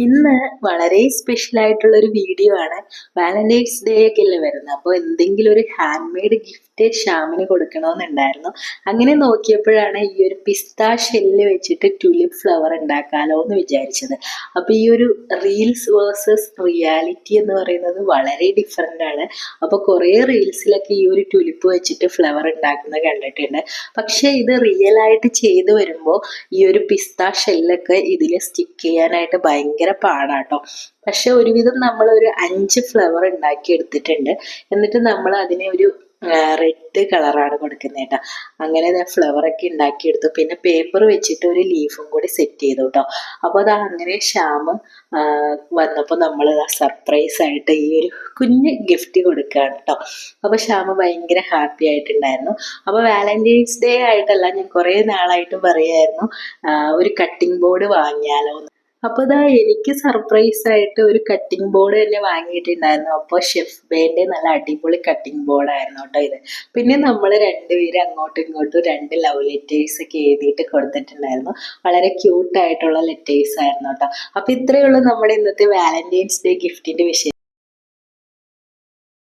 ഇന്ന് വളരെ സ്പെഷ്യൽ ആയിട്ടുള്ള ഒരു വീഡിയോ ആണ്. വാലന്റൈൻസ് ഡേ ഒക്കെ അല്ലേ വരുന്നത്. അപ്പോൾ എന്തെങ്കിലും ഒരു ഹാൻഡ് മെയ്ഡ് ഗിഫ്റ്റ് ശ്യാമിന് കൊടുക്കണമെന്നുണ്ടായിരുന്നു. അങ്ങനെ നോക്കിയപ്പോഴാണ് ഈ ഒരു പിസ്ത ഷെല്ല് വെച്ചിട്ട് ട്യൂലിപ്പ് ഫ്ലവർ ഉണ്ടാക്കാലോ എന്ന് വിചാരിച്ചത്. അപ്പോൾ ഈ ഒരു റീൽസ് വേഴ്സസ് റിയാലിറ്റി എന്ന് പറയുന്നത് വളരെ ഡിഫറെൻ്റ് ആണ്. അപ്പോൾ കുറേ റീൽസിലൊക്കെ ഈ ഒരു ട്യൂലിപ്പ് വെച്ചിട്ട് ഫ്ലവർ ഉണ്ടാക്കുന്നത് കണ്ടിട്ടുണ്ട്. പക്ഷേ ഇത് റിയൽ ആയിട്ട് ചെയ്തു വരുമ്പോൾ ഈ ഒരു പിസ്ത ഷെല്ലൊക്കെ ഇതിൽ സ്റ്റിക്ക് ചെയ്യാനായിട്ട് ഭയങ്കര പാടാട്ടോ. പക്ഷെ ഒരുവിധം നമ്മൾ ഒരു 5 ഫ്ലവർ ഉണ്ടാക്കി എടുത്തിട്ടുണ്ട്. എന്നിട്ട് നമ്മൾ അതിനെ ഒരു റെഡ് കളറാണ് കൊടുക്കുന്നത് കേട്ടോ. അങ്ങനെ ഫ്ലവർ ഒക്കെ ഉണ്ടാക്കിയെടുത്തു. പിന്നെ പേപ്പർ വെച്ചിട്ട് ഒരു ലീഫും കൂടി സെറ്റ് ചെയ്തു കേട്ടോ. അപ്പോൾ അത് അങ്ങനെ ശ്യാമ് വന്നപ്പോൾ നമ്മൾ സർപ്രൈസ് ആയിട്ട് ഈ ഒരു കുഞ്ഞ് ഗിഫ്റ്റ് കൊടുക്കുകയാണ് കേട്ടോ. അപ്പോൾ ശ്യാമ് ഭയങ്കര ഹാപ്പി ആയിട്ടുണ്ടായിരുന്നു. അപ്പോൾ വാലന്റൈൻസ് ഡേ ആയിട്ടല്ല, ഞാൻ കുറേ നാളായിട്ട് പറയായിരുന്നു ഒരു കട്ടിംഗ് ബോർഡ് വാങ്ങിയാലോ. അപ്പോൾ ഇതാ എനിക്ക് സർപ്രൈസ് ആയിട്ട് ഒരു കട്ടിംഗ് ബോർഡ് തന്നെ വാങ്ങിയിട്ടുണ്ടായിരുന്നു. അപ്പോൾ ഷെഫ് ബേന്റെ നല്ല അടിപൊളി കട്ടിംഗ് ബോർഡായിരുന്നു കേട്ടോ ഇത്. പിന്നെ നമ്മൾ രണ്ടുപേരും അങ്ങോട്ടും ഇങ്ങോട്ടും 2 ലവ് ലെറ്റേഴ്സ് ഒക്കെ എഴുതിയിട്ട് കൊടുത്തിട്ടുണ്ടായിരുന്നു. വളരെ ക്യൂട്ടായിട്ടുള്ള ലെറ്റേഴ്സ് ആയിരുന്നു കേട്ടോ. അപ്പോൾ ഇത്രയേ ഉള്ളൂ നമ്മുടെ ഇന്നത്തെ വാലന്റൈൻസ് ഡേ ഗിഫ്റ്റിന്റെ വിഷയം.